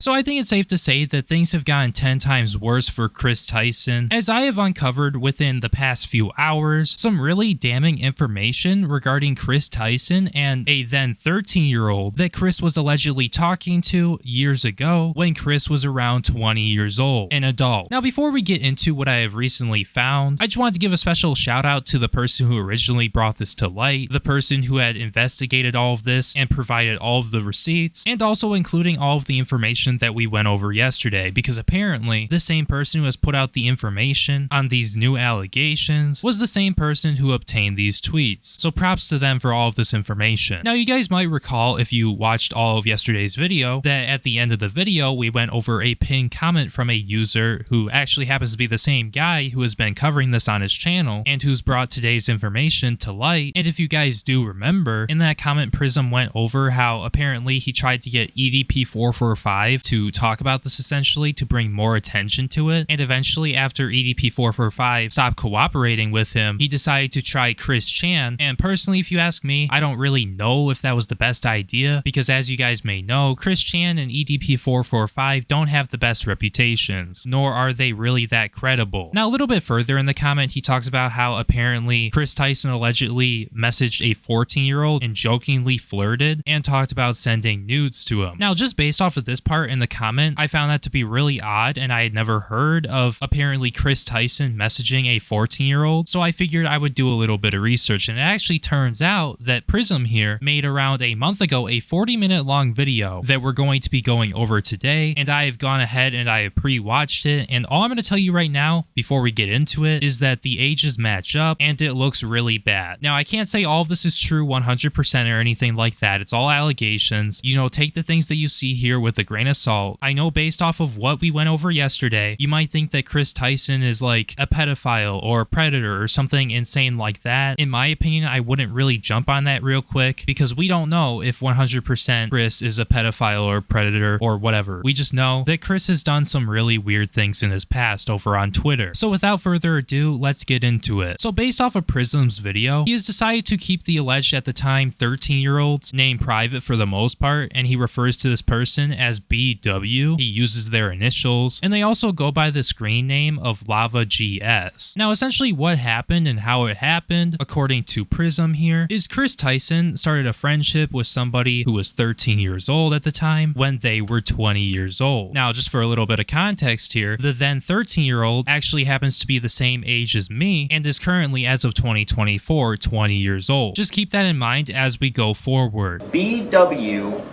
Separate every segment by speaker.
Speaker 1: So I think it's safe to say that things have gotten 10 times worse for Kris Tyson, as I have uncovered within the past few hours some really damning information regarding Kris Tyson and a then 13-year-old that Kris was allegedly talking to years ago when Kris was around 20 years old, an adult. Now before we get into what I have recently found, I just wanted to give a special shout out to the person who originally brought this to light, the person who had investigated all of this and provided all of the receipts, and also including all of the information that we went over yesterday, because apparently the same person who has put out the information on these new allegations was the same person who obtained these tweets. So props to them for all of this information. Now you guys might recall, if you watched all of yesterday's video, that at the end of the video we went over a pinned comment from a user who actually happens to be the same guy who has been covering this on his channel and who's brought today's information to light. And if you guys do remember, in that comment Prism went over how apparently he tried to get EDP445 to talk about this, essentially to bring more attention to it, and eventually after EDP445 stopped cooperating with him, he decided to try Chris Chan. And personally, if you ask me, I don't really know if that was the best idea, because as you guys may know, Chris Chan and EDP445 don't have the best reputations, nor are they really that credible. Now a little bit further in the comment, he talks about how apparently Kris Tyson allegedly messaged a 14-year-old and jokingly flirted and talked about sending nudes to him. Now just based off of this part in the comment, I found that to be really odd, and I had never heard of apparently Kris Tyson messaging a 14-year-old, so I figured I would do a little bit of research, and it actually turns out that Prism here made around a month ago a 40-minute long video that we're going to be going over today, and I have gone ahead and I have pre-watched it, and all I'm going to tell you right now before we get into it is that the ages match up and it looks really bad. Now I can't say all of this is true 100% or anything like that, it's all allegations, you know, take the things that you see here with a grain of salt. I know based off of what we went over yesterday, you might think that Kris Tyson is like a pedophile or a predator or something insane like that. In my opinion, I wouldn't really jump on that real quick, because we don't know if 100% Kris is a pedophile or a predator or whatever. We just know that Kris has done some really weird things in his past over on Twitter. So without further ado, let's get into it. So based off of Prism's video, he has decided to keep the alleged at the time 13-year-old's name private for the most part, and he refers to this person as BW. He uses their initials, and they also go by the screen name of Lava GS. Now essentially what happened and how it happened, according to Prism here, is Kris Tyson started a friendship with somebody who was 13 years old at the time when they were 20 years old. Now just for a little bit of context here, the then 13-year-old actually happens to be the same age as me and is currently, as of 2024, 20 years old. Just keep that in mind as we go forward.
Speaker 2: BW,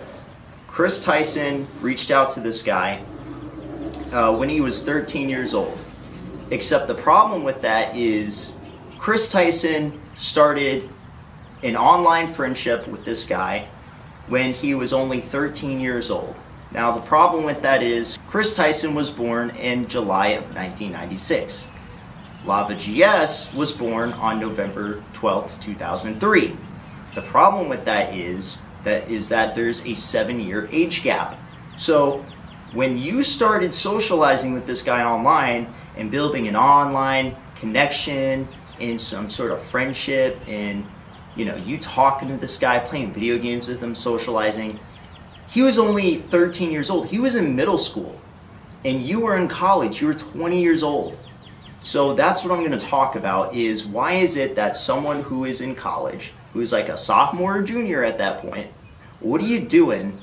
Speaker 2: Kris Tyson reached out to this guy when he was 13 years old. Except the problem with that is Kris Tyson started an online friendship with this guy when he was only 13 years old. Now the problem with that is Kris Tyson was born in July of 1996. Lava GS was born on November 12th, 2003. The problem with that is that there's a 7-year age gap. So when you started socializing with this guy online and building an online connection and some sort of friendship, and you know, you talking to this guy, playing video games with him, socializing, he was only 13 years old. He was in middle school and you were in college. You were 20 years old. So that's what I'm going to talk about, is why is it that someone who is in college, who's like a sophomore or junior at that point, what are you doing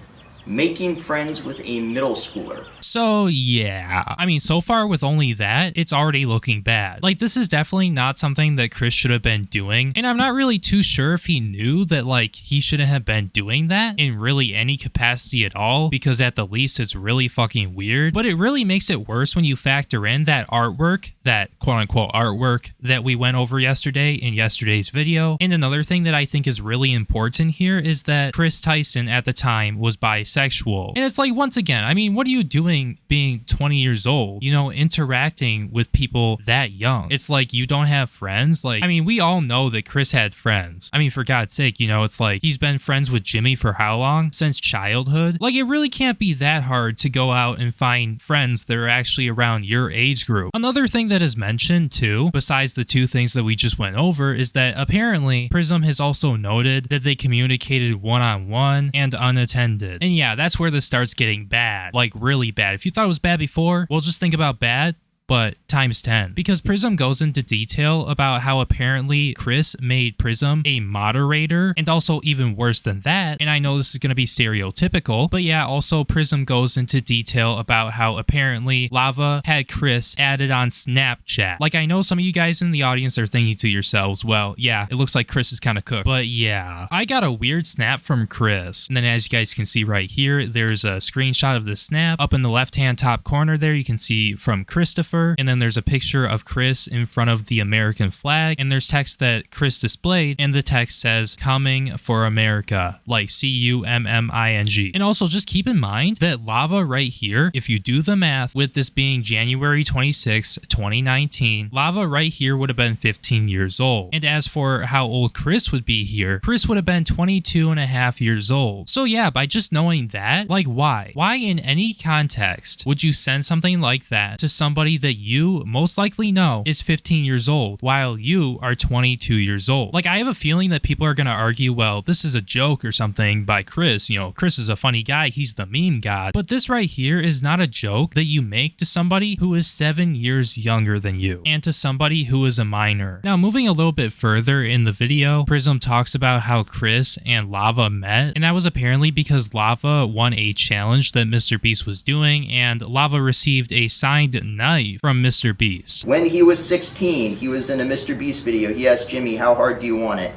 Speaker 2: making friends with a middle schooler?
Speaker 1: So yeah, I mean, so far with only that, it's already looking bad. Like, this is definitely not something that Kris should have been doing, and I'm not really too sure if he knew that, like, he shouldn't have been doing that in really any capacity at all, because at the least it's really fucking weird. But it really makes it worse when you factor in that artwork, that quote-unquote artwork that we went over yesterday in yesterday's video. And another thing that I think is really important here is that Kris Tyson at the time was bisexual. And it's like, once again, I mean, what are you doing being 20 years old, you know, interacting with people that young? It's like, you don't have friends? Like, I mean, we all know that Kris had friends. I mean, for God's sake, you know, it's like, he's been friends with Jimmy for how long? Since childhood? Like, it really can't be that hard to go out and find friends that are actually around your age group. Another thing that is mentioned too, besides the two things that we just went over, is that apparently Prism has also noted that they communicated one-on-one and unattended. And yeah, yeah, that's where this starts getting bad. Like, really bad. If you thought it was bad before, well, just think about bad, but times 10. Because Prism goes into detail about how apparently Kris made Prism a moderator, and also even worse than that, and I know this is going to be stereotypical, but yeah, also Prism goes into detail about how apparently Lava had Kris added on Snapchat. Like, I know some of you guys in the audience are thinking to yourselves, well, yeah, it looks like Kris is kind of cooked. But yeah, I got a weird snap from Kris, and then as you guys can see right here, there's a screenshot of the snap. Up in the left-hand top corner there, you can see from Christopher, and then there's a picture of Kris in front of the American flag, and there's text that Kris displayed, and the text says, "Coming for America," like CUMMING. And also just keep in mind that Lava right here, if you do the math, with this being January 26, 2019, Lava right here would have been 15 years old. And as for how old Kris would be here, Kris would have been 22 and a half years old. So yeah, by just knowing that, like why? Why in any context would you send something like that to somebody that you most likely know is 15 years old while you are 22 years old? Like, I have a feeling that people are going to argue, well, this is a joke or something by Kris. You know, Kris is a funny guy. He's the meme god. But this right here is not a joke that you make to somebody who is 7 years younger than you and to somebody who is a minor. Now, moving a little bit further in the video, Prism talks about how Kris and Lava met, and that was apparently because Lava won a challenge that MrBeast was doing, and Lava received a signed knife from MrBeast.
Speaker 2: When he was 16, he was in a MrBeast video. He asked Jimmy, "How hard do you want it?"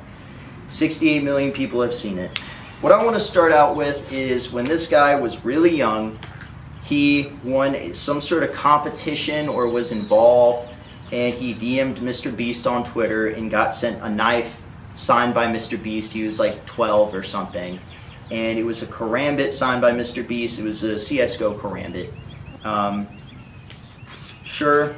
Speaker 2: 68 million people have seen it. What I want to start out with is when this guy was really young, he won some sort of competition or was involved, and he DM'd MrBeast on Twitter and got sent a knife signed by MrBeast. He was like 12 or something, and it was a karambit signed by MrBeast. It was a CSGO karambit. Sure,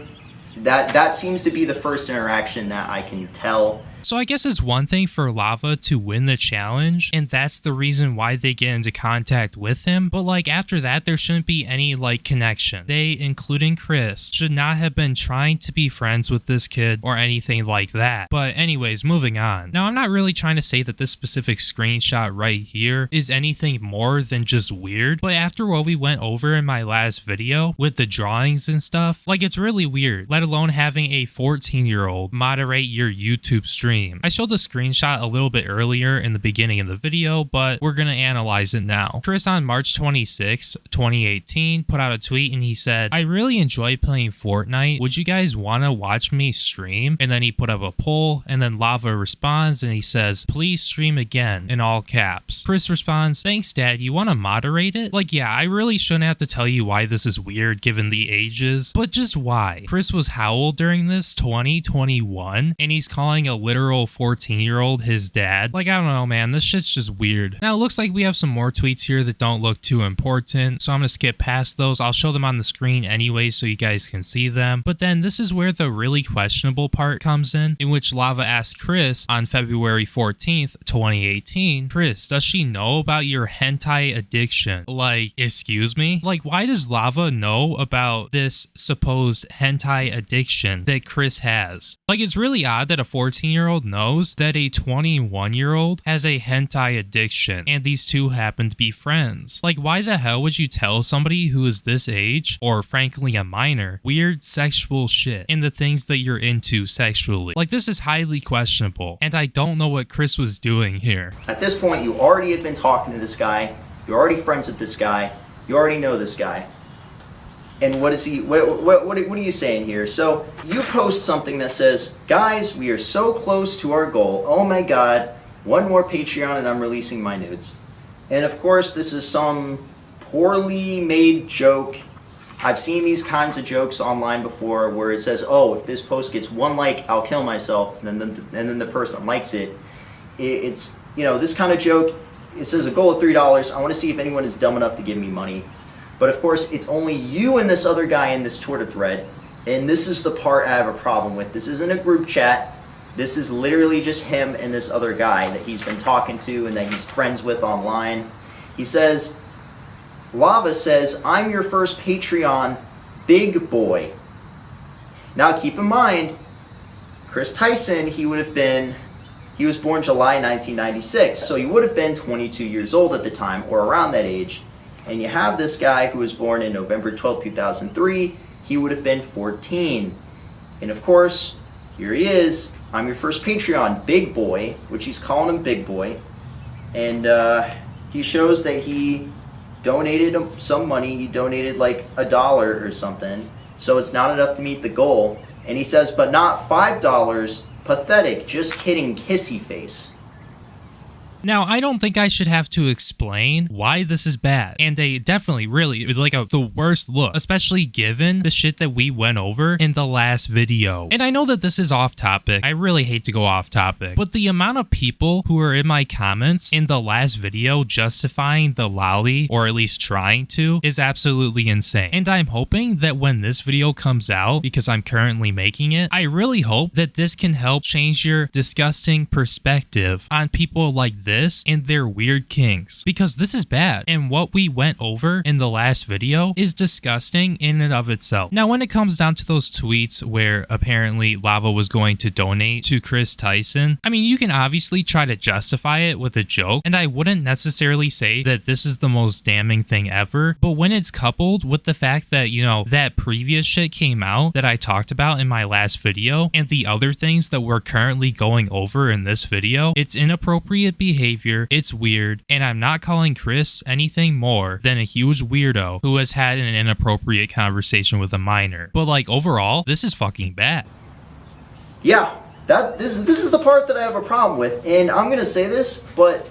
Speaker 2: that seems to be the first interaction that I can tell.
Speaker 1: So I guess it's one thing for Lava to win the challenge, and that's the reason why they get into contact with him, but like after that, there shouldn't be any like connection. They, including Kris, should not have been trying to be friends with this kid or anything like that. But anyways, moving on. Now, I'm not really trying to say that this specific screenshot right here is anything more than just weird, but after what we went over in my last video with the drawings and stuff, like it's really weird, let alone having a 14-year-old moderate your YouTube stream. I showed the screenshot a little bit earlier in the beginning of the video, but we're going to analyze it now. Kris on March 26, 2018 put out a tweet and he said, "I really enjoy playing Fortnite. Would you guys want to watch me stream?" And then he put up a poll, and then Lava responds and he says, "Please stream again," in all caps. Kris responds, "Thanks, Dad. You want to moderate it?" Like, yeah, I really shouldn't have to tell you why this is weird given the ages, but just why? Kris was how old during this? 2021? And he's calling a literal 14-year-old his dad? Like, I don't know, man. This shit's just weird. Now, it looks like we have some more tweets here that don't look too important, so I'm gonna skip past those. I'll show them on the screen anyway so you guys can see them. But then this is where the really questionable part comes in which Lava asked Kris on February 14th, 2018, "Kris, does she know about your hentai addiction?" Like, excuse me? Like, why does Lava know about this supposed hentai addiction that Kris has? Like, it's really odd that a 14-year-old knows that a 21-year-old has a hentai addiction, and these two happen to be friends. Like, why the hell would you tell somebody who is this age, or frankly a minor, weird sexual shit and the things that you're into sexually? Like, this is highly questionable, and I don't know what Kris was doing here.
Speaker 2: At this point, you already had been talking to this guy, you're already friends with this guy, you already know this guy. And what is he? What are you saying here? So you post something that says, "Guys, we are so close to our goal. Oh my God, one more Patreon and I'm releasing my nudes." And of course, this is some poorly made joke. I've seen these kinds of jokes online before, where it says, "Oh, if this post gets 1 like, I'll kill myself," and then the person likes it. It's, you know, this kind of joke. It says a goal of $3. I want to see if anyone is dumb enough to give me money. But of course, it's only you and this other guy in this Twitter thread. And this is the part I have a problem with. This isn't a group chat. This is literally just him and this other guy that he's been talking to and that he's friends with online. He says, Lava says, "I'm your first Patreon, big boy." Now keep in mind, Kris Tyson, he was born July 1996. So he would have been 22 years old at the time, or around that age. And you have this guy who was born in November 12, 2003. He would have been 14. And of course, here he is. I'm your first Patreon, Big Boy, which he's calling him Big Boy. And he shows that he donated some money. He donated like $1 or something. So it's not enough to meet the goal. And he says, but not $5. Pathetic. Just kidding, kissy face.
Speaker 1: Now, I don't think I should have to explain why this is bad, and they definitely really like the worst look, especially given the shit that we went over in the last video. And I know that this is off topic. I really hate to go off topic, but the amount of people who are in my comments in the last video justifying the lolly, or at least trying to, is absolutely insane. And I'm hoping that when this video comes out, because I'm currently making it, I really hope that this can help change your disgusting perspective on people like this and their weird kinks, because this is bad, and what we went over in the last video is disgusting in and of itself. Now, when it comes down to those tweets where apparently Lava was going to donate to Kris Tyson, I mean, you can obviously try to justify it with a joke, and I wouldn't necessarily say that this is the most damning thing ever, but when it's coupled with the fact that, you know, that previous shit came out that I talked about in my last video, and the other things that we're currently going over in this video, it's inappropriate behavior, it's weird, and I'm not calling Kris anything more than a huge weirdo who has had an inappropriate conversation with a minor. But like, overall, this is fucking bad.
Speaker 2: Yeah, this is the part that I have a problem with, and I'm gonna say this, but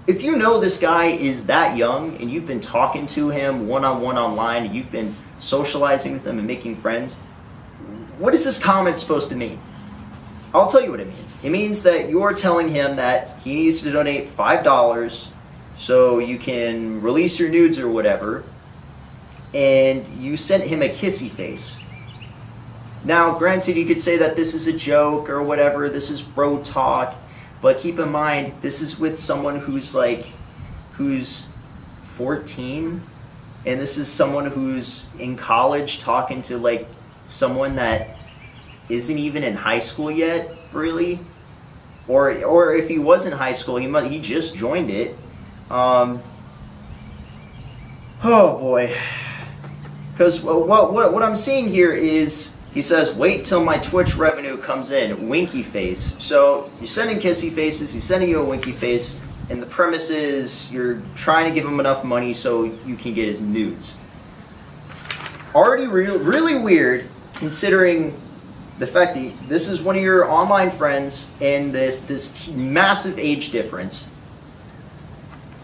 Speaker 2: if you know this guy is that young and you've been talking to him one-on-one online and you've been socializing with him and making friends, what is this comment supposed to mean? I'll tell you what it means. It means that you're telling him that he needs to donate $5 so you can release your nudes or whatever, and you sent him a kissy face. Now, granted, you could say that this is a joke or whatever, this is bro talk, but keep in mind, this is with someone who's 14, and this is someone who's in college talking to like someone that isn't even in high school yet, really, or if he was in high school, he just joined it. Oh boy, because what I'm seeing here is he says, "Wait till my Twitch revenue comes in." Winky face. So you're sending kissy faces. He's sending you a winky face, and the premise is you're trying to give him enough money so you can get his nudes. Already really weird, considering the fact that this is one of your online friends and this massive age difference.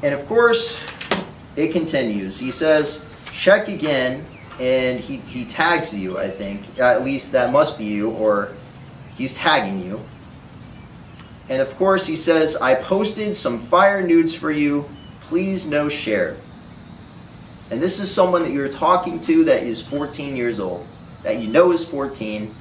Speaker 2: And of course, it continues. He says, check again, and he tags you, I think. At least that must be you, or he's tagging you. And of course, he says, I posted some fire nudes for you. Please no share. And this is someone that you're talking to that is 14 years old, that you know is 14.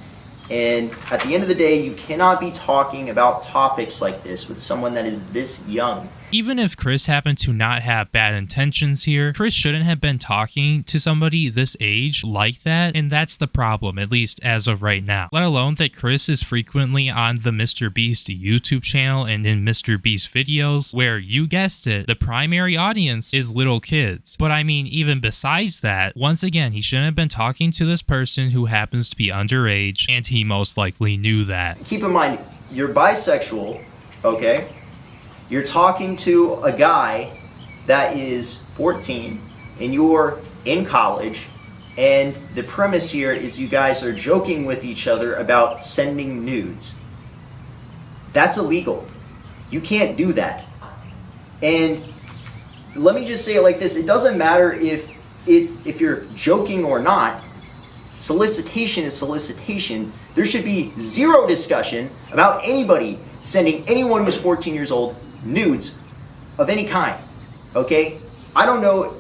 Speaker 2: And at the end of the day, you cannot be talking about topics like this with someone that is this young.
Speaker 1: Even if Kris happened to not have bad intentions here, Kris shouldn't have been talking to somebody this age like that, and that's the problem, at least as of right now. Let alone that Kris is frequently on the mrbeast YouTube channel and in mrbeast videos, where, you guessed it, the primary audience is little kids. But I mean, even besides that, once again, he shouldn't have been talking to this person who happens to be underage, and he most likely knew that.
Speaker 2: Keep in mind, you're bisexual, okay? You're talking to a guy that is 14 and you're in college, and the premise here is you guys are joking with each other about sending nudes. That's illegal. You can't do that. And let me just say it like this. It doesn't matter if you're joking or not. Solicitation is solicitation. There should be zero discussion about anybody sending anyone who's 14 years old nudes of any kind, okay? I don't know,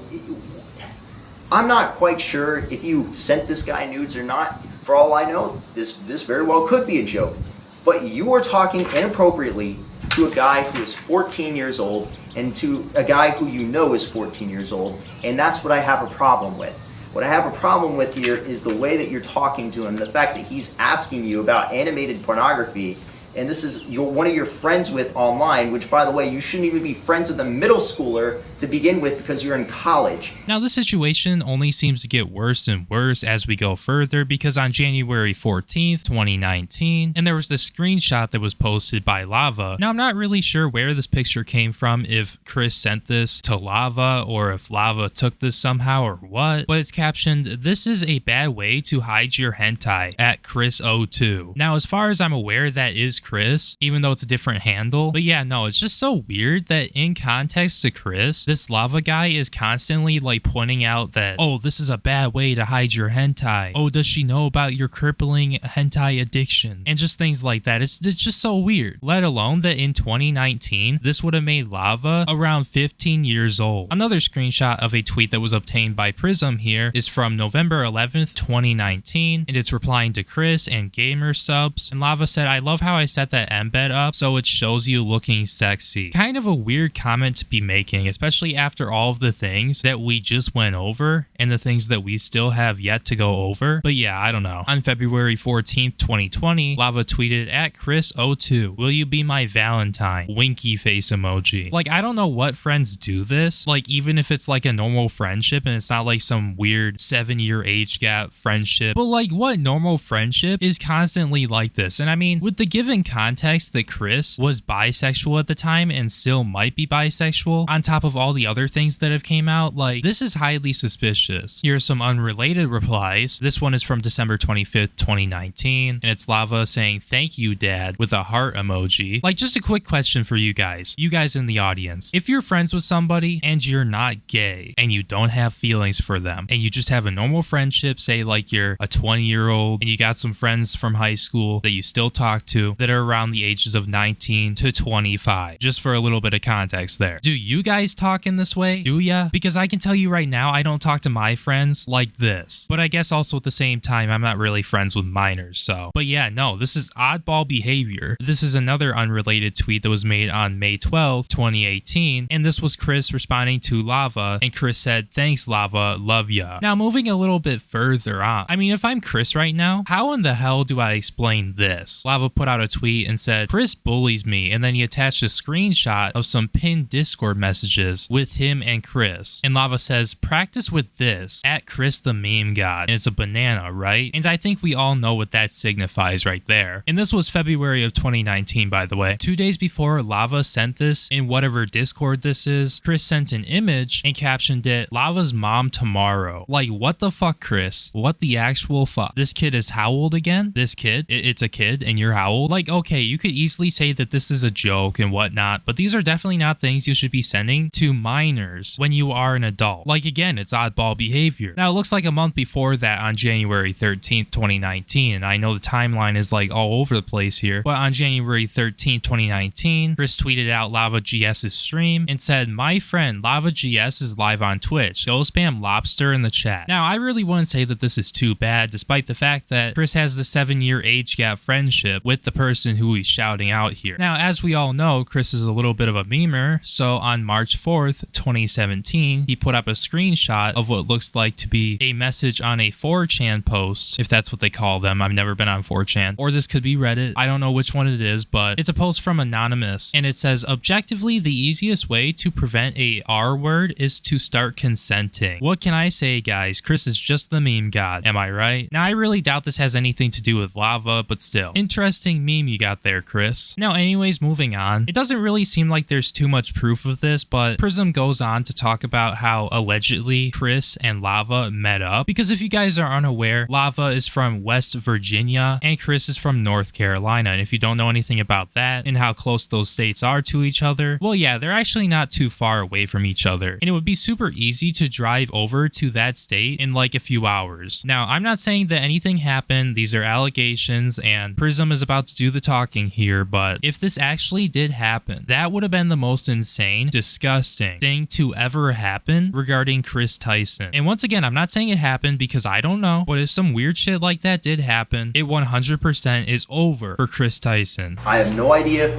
Speaker 2: I'm not quite sure if you sent this guy nudes or not. For all I know, this very well could be a joke. But you are talking inappropriately to a guy who is 14 years old and to a guy who you know is 14 years old, and that's what I have a problem with. What I have a problem with here is the way that you're talking to him, the fact that he's asking you about animated pornography, and this is one of your friends with online, which, by the way, you shouldn't even be friends with a middle schooler to begin with because you're in college.
Speaker 1: Now, this situation only seems to get worse and worse as we go further, because on January 14th, 2019, and there was this screenshot that was posted by Lava. Now, I'm not really sure where this picture came from, if Kris sent this to Lava or if Lava took this somehow or what, but it's captioned, "This is a bad way to hide your hentai at Kris02." Now, as far as I'm aware, that is Kris, even though it's a different handle. But yeah, no, it's just so weird that in context to Kris, this Lava guy is constantly like pointing out that, oh, this is a bad way to hide your hentai. Oh, does she know about your crippling hentai addiction? And just things like that. It's just so weird. Let alone that in 2019, this would have made Lava around 15 years old. Another screenshot of a tweet that was obtained by Prism here is from November 11th, 2019, and it's replying to Kris and gamer subs. And Lava said, "I love how I set that embed up so it shows you looking sexy." Kind of a weird comment to be making, especially after all of the things that we just went over and the things that we still have yet to go over. But yeah, I don't know. On February 14th, 2020, Lava tweeted at Kris02, "Will you be my Valentine?" Winky face emoji. Like, I don't know what friends do this. Like, even if it's like a normal friendship and it's not like some weird 7-year age gap friendship, but like, what normal friendship is constantly like this? And I mean, with the given context that Kris was bisexual at the time and still might be bisexual, on top of all the other things that have came out, like, this is highly suspicious. Here are some unrelated replies. This one is from December 25th, 2019, and it's Lava saying, "Thank you, Dad," with a heart emoji. Like, just a quick question for you guys in the audience. If you're friends with somebody and you're not gay and you don't have feelings for them and you just have a normal friendship, say like you're a 20-year-old and you got some friends from high school that you still talk to that are around the ages of 19 to 25, just for a little bit of context there. Do you guys talk in this way? Do ya? Because I can tell you right now, I don't talk to my friends like this. But I guess also at the same time, I'm not really friends with minors, so. But yeah, no, this is oddball behavior. This is another unrelated tweet that was made on May 12th, 2018, and this was Kris responding to Lava, and Kris said, "Thanks, Lava, love ya." Now, moving a little bit further on, I mean, if I'm Kris right now, how in the hell do I explain this? Lava put out a tweet and said, "Kris bullies me," and then he attached a screenshot of some pinned Discord messages with him and Kris. And Lava says, "Practice with this, at Kris the meme god," and it's a banana, right? And I think we all know what that signifies right there. And this was February of 2019, by the way. 2 days before Lava sent this in whatever Discord this is, Kris sent an image and captioned it, "Lava's mom tomorrow." Like, what the fuck, Kris? What the actual fuck? This kid is how old again? This kid? It's a kid and you're how old? Like, okay, you could easily say that this is a joke and whatnot, but these are definitely not things you should be sending to minors when you are an adult. Like, again, it's oddball behavior. Now, it looks like a month before that, on January 13th, 2019, and I know the timeline is like all over the place here, but on January 13th, 2019, Kris tweeted out Lava GS's stream and said, "My friend Lava GS is live on Twitch. Go spam lobster in the chat." Now, I really wouldn't say that this is too bad, despite the fact that Kris has the 7-year age gap friendship with the person who he's shouting out here. Now, as we all know, Kris is a little bit of a memer, so on March 4th, 2017, he put up a screenshot of what looks like to be a message on a 4chan post, if that's what they call them. I've never been on 4chan, or this could be Reddit. I don't know which one it is, but it's a post from Anonymous, and it says, "Objectively, the easiest way to prevent a R word is to start consenting." What can I say, guys? Kris is just the meme god. Am I right? Now, I really doubt this has anything to do with Lava, but still. Interesting meme you got there, Kris. Now, anyways, moving on. It doesn't really seem like there's too much proof of this, but Prism goes on to talk about how allegedly Kris and Lava met up. Because if you guys are unaware, Lava is from West Virginia and Kris is from North Carolina. And if you don't know anything about that and how close those states are to each other, well, yeah, they're actually not too far away from each other. And it would be super easy to drive over to that state in like a few hours. Now, I'm not saying that anything happened. These are allegations and Prism is about to do the talking here, but if this actually did happen, that would have been the most insane, disgusting thing to ever happen regarding Kris Tyson. And once again, I'm not saying it happened because I don't know, but if some weird shit like that did happen, it 100% is over for Kris Tyson.
Speaker 2: I have no idea if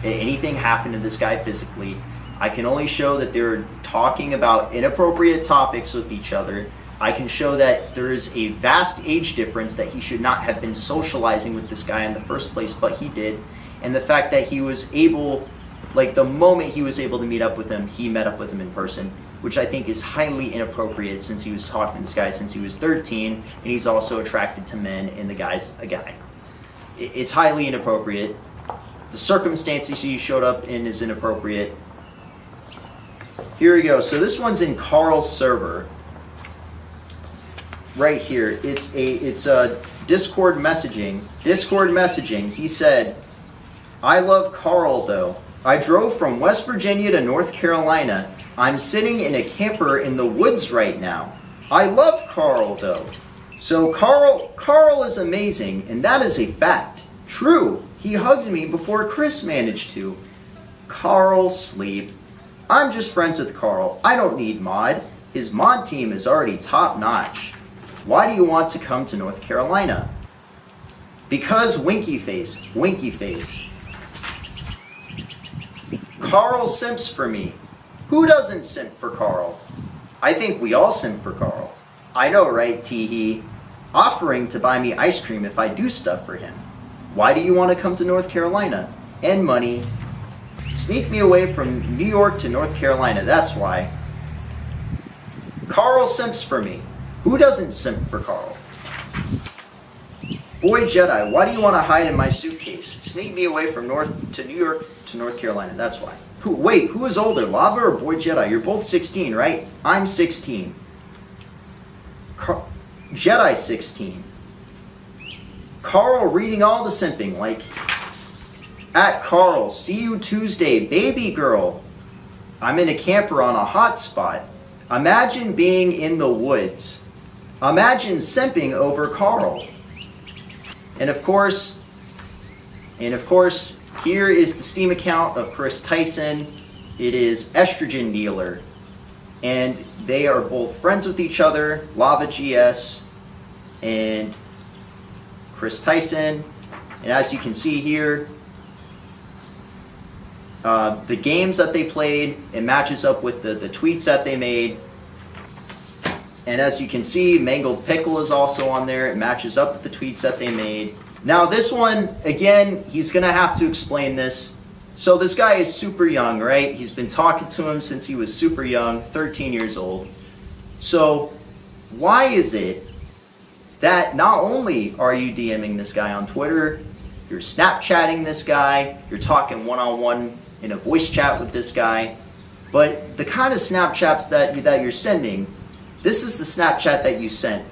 Speaker 2: anything happened to this guy physically. I can only show that they're talking about inappropriate topics with each other. I can show that there is a vast age difference, that he should not have been socializing with this guy in the first place, but he did. And the fact that he was able, like the moment he was able to meet up with him, he met up with him in person, which I think is highly inappropriate since he was talking to this guy since he was 13, and he's also attracted to men, and the guy's a guy. It's highly inappropriate. The circumstances he showed up in is inappropriate. Here we go. So this one's in Karl's server. Right here. It's a Discord messaging. He said, "I love Karl though. I drove from West Virginia to North Carolina. I'm sitting in a camper in the woods right now. I love Karl though." So Karl is amazing, and that is a fact. True. He hugged me before Kris managed to. Karl sleep. I'm just friends with Karl. I don't need mod. His mod team is already top notch. Why do you want to come to North Carolina? Because winky face. Karl simps for me. Who doesn't simp for Karl? I think we all simp for Karl. I know, right, Teehee? Offering to buy me ice cream if I do stuff for him. Why do you want to come to North Carolina? And money. Sneak me away from New York to North Carolina, that's why. Karl simps for me. Who doesn't simp for Karl? Boy Jedi, why do you want to hide in my suitcase? Sneak me away from New York to North Carolina, that's why. Who is older, Lava or Boy Jedi? You're both 16, right? I'm 16. Jedi 16. Karl reading all the simping, like, at Karl, see you Tuesday, baby girl. I'm in a camper on a hotspot. Imagine being in the woods. Imagine simping over Karl. And of course, here is the Steam account of Kris Tyson. It is Estrogen Dealer. And they are both friends with each other, Lava GS and Kris Tyson. And as you can see here, the games that they played, it matches up with the tweets that they made. And as you can see, Mangled Pickle is also on there. It matches up with the tweets that they made. Now this one, again, he's going to have to explain this. So this guy is super young, right? He's been talking to him since he was super young, 13 years old. So why is it that not only are you DMing this guy on Twitter, you're Snapchatting this guy, you're talking one-on-one in a voice chat with this guy, but the kind of Snapchats that you're sending, this is the Snapchat that you sent.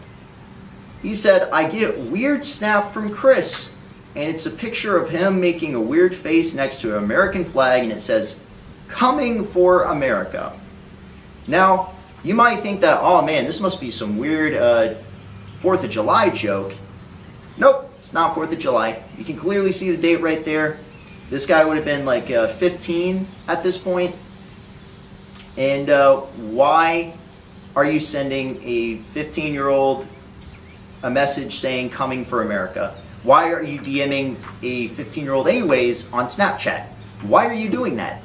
Speaker 2: He said, I get weird snap from Kris, and it's a picture of him making a weird face next to an American flag, and it says, coming for America. Now, you might think that, oh man, this must be some weird 4th of July joke. Nope, it's not 4th of July. You can clearly see the date right there. This guy would have been like 15 at this point. And why are you sending a 15-year-old a message saying coming for America? Why are you DMing a 15-year-old anyways on Snapchat? Why are you doing that?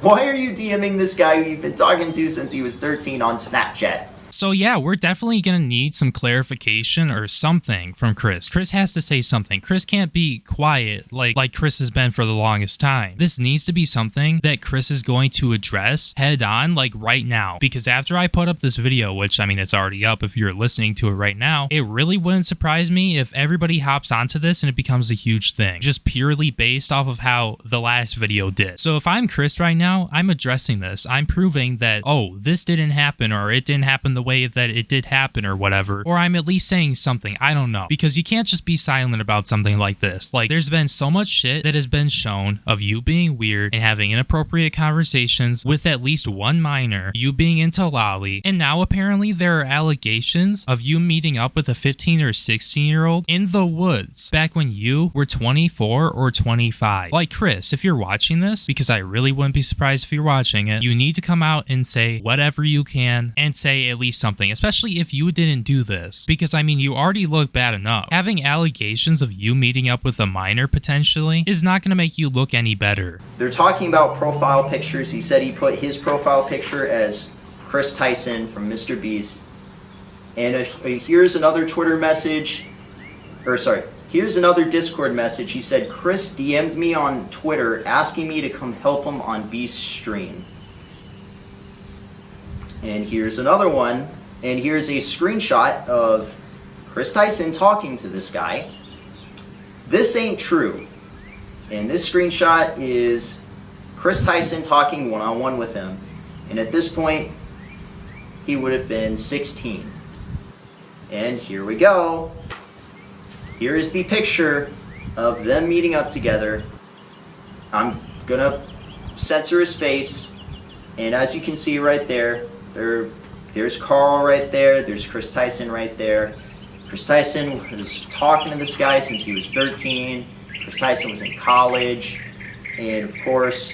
Speaker 2: Why are you DMing this guy who you've been talking to since he was 13 on Snapchat?
Speaker 1: So yeah, we're definitely going to need some clarification or something from Kris. Kris has to say something. Kris can't be quiet like Kris has been for the longest time. This needs to be something that Kris is going to address head on, like right now. Because after I put up this video, which I mean, it's already up if you're listening to it right now, it really wouldn't surprise me if everybody hops onto this and it becomes a huge thing. Just purely based off of how the last video did. So if I'm Kris right now, I'm addressing this. I'm proving that, oh, this didn't happen, or it didn't happen the way that it did happen, or whatever, or I'm at least saying something. I don't know, because you can't just be silent about something like this. Like, there's been so much shit that has been shown of you being weird and having inappropriate conversations with at least one minor, you being into lolly, and now apparently there are allegations of you meeting up with a 15 or 16-year-old in the woods back when you were 24 or 25. Like, Kris, if you're watching this, because I really wouldn't be surprised if you're watching it, you need to come out and say whatever you can, and say at least something, especially if you didn't do this, because I mean, you already look bad enough. Having allegations of you meeting up with a minor potentially is not going to make you look any better.
Speaker 2: They're talking about profile pictures. He said he put his profile picture as Kris Tyson from MrBeast. And here's another Twitter message, or sorry, here's another Discord message. He said, Kris DM'd me on Twitter asking me to come help him on Beast's stream. And here's another one, and here's a screenshot of Kris Tyson talking to this guy. This ain't true. And this screenshot is Kris Tyson talking one-on-one with him. And at this point, he would have been 16. And here we go. Here is the picture of them meeting up together. I'm gonna censor his face. And as you can see right there, there's Karl right there. There's Kris Tyson right there. Kris Tyson was talking to this guy since he was 13. Kris Tyson was in college. And of course,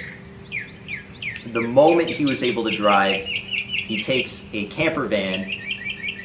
Speaker 2: the moment he was able to drive, he takes a camper van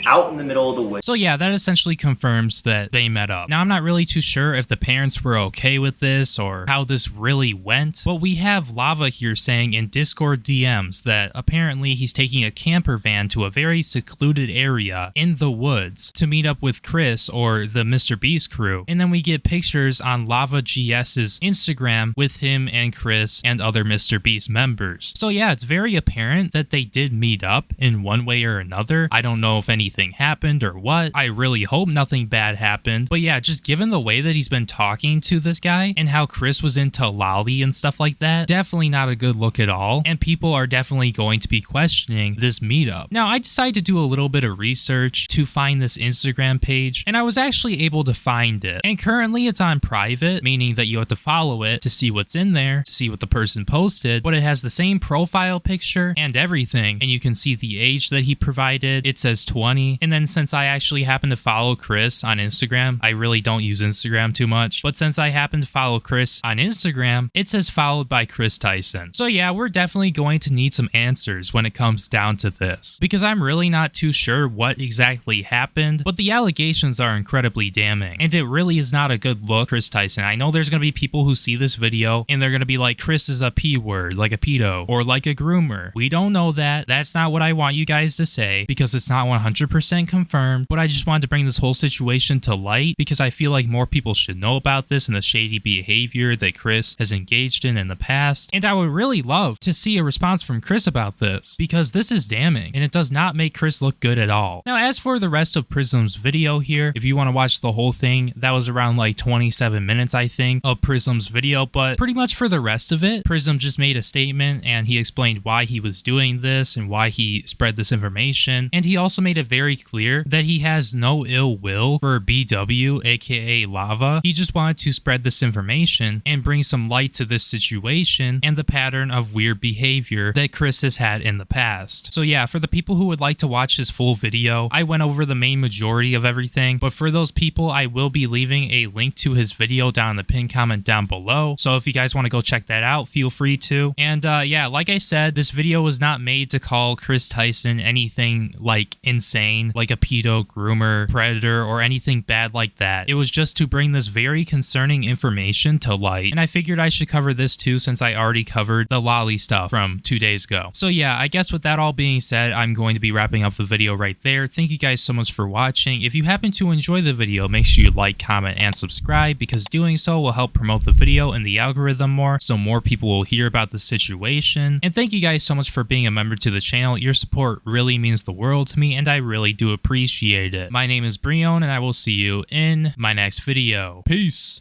Speaker 2: out in the middle of the woods.
Speaker 1: So yeah, that essentially confirms that they met up. Now, I'm not really too sure if the parents were okay with this or how this really went, but we have Lava here saying in Discord DMs that apparently he's taking a camper van to a very secluded area in the woods to meet up with Kris or the MrBeast crew. And then we get pictures on Lava GS's Instagram with him and Kris and other MrBeast members. So yeah, it's very apparent that they did meet up in one way or another. I don't know if anything happened or what. I really hope nothing bad happened. But yeah, just given the way that he's been talking to this guy and how Kris was into Lolly and stuff like that, definitely not a good look at all. And people are definitely going to be questioning this meetup. Now, I decided to do a little bit of research to find this Instagram page, and I was actually able to find it. And currently it's on private, meaning that you have to follow it to see what's in there, to see what the person posted, but it has the same profile picture and everything. And you can see the age that he provided. It says 20. And then since I actually happen to follow Kris on Instagram, I really don't use Instagram too much, but since I happen to follow Kris on Instagram, it says followed by Kris Tyson. So yeah, we're definitely going to need some answers when it comes down to this, because I'm really not too sure what exactly happened, but the allegations are incredibly damning, and it really is not a good look. Kris Tyson, I know there's going to be people who see this video and they're going to be like, Kris is a P word, like a pedo, or like a groomer. We don't know that. That's not what I want you guys to say, because it's not 100% confirmed, but I just wanted to bring this whole situation to light because I feel like more people should know about this and the shady behavior that Kris has engaged in the past. And I would really love to see a response from Kris about this, because this is damning and it does not make Kris look good at all. Now, as for the rest of Prism's video here, if you want to watch the whole thing, that was around like 27 minutes, I think, of Prism's video, but pretty much for the rest of it, Prism just made a statement and he explained why he was doing this and why he spread this information. And he also made it very clear that he has no ill will for BW, aka Lava. He just wanted to spread this information and bring some light to this situation and the pattern of weird behavior that Kris has had in the past. So yeah, for the people who would like to watch his full video, I went over the main majority of everything, but for those people, I will be leaving a link to his video down in the pinned comment down below. So if you guys want to go check that out, feel free to. And yeah, like I said, this video was not made to call Kris Tyson anything like insane, like a pedo, groomer, predator, or anything bad like that. It was just to bring this very concerning information to light, and I figured I should cover this too since I already covered the Lolly stuff from 2 days ago. So yeah, I guess with that all being said, I'm going to be wrapping up the video right there. Thank you guys so much for watching. If you happen to enjoy the video, make sure you like, comment, and subscribe, because doing so will help promote the video and the algorithm more, so more people will hear about the situation. And thank you guys so much for being a member to the channel. Your support really means the world to me, and I really do appreciate it. My name is Breone, and I will see you in my next video. Peace.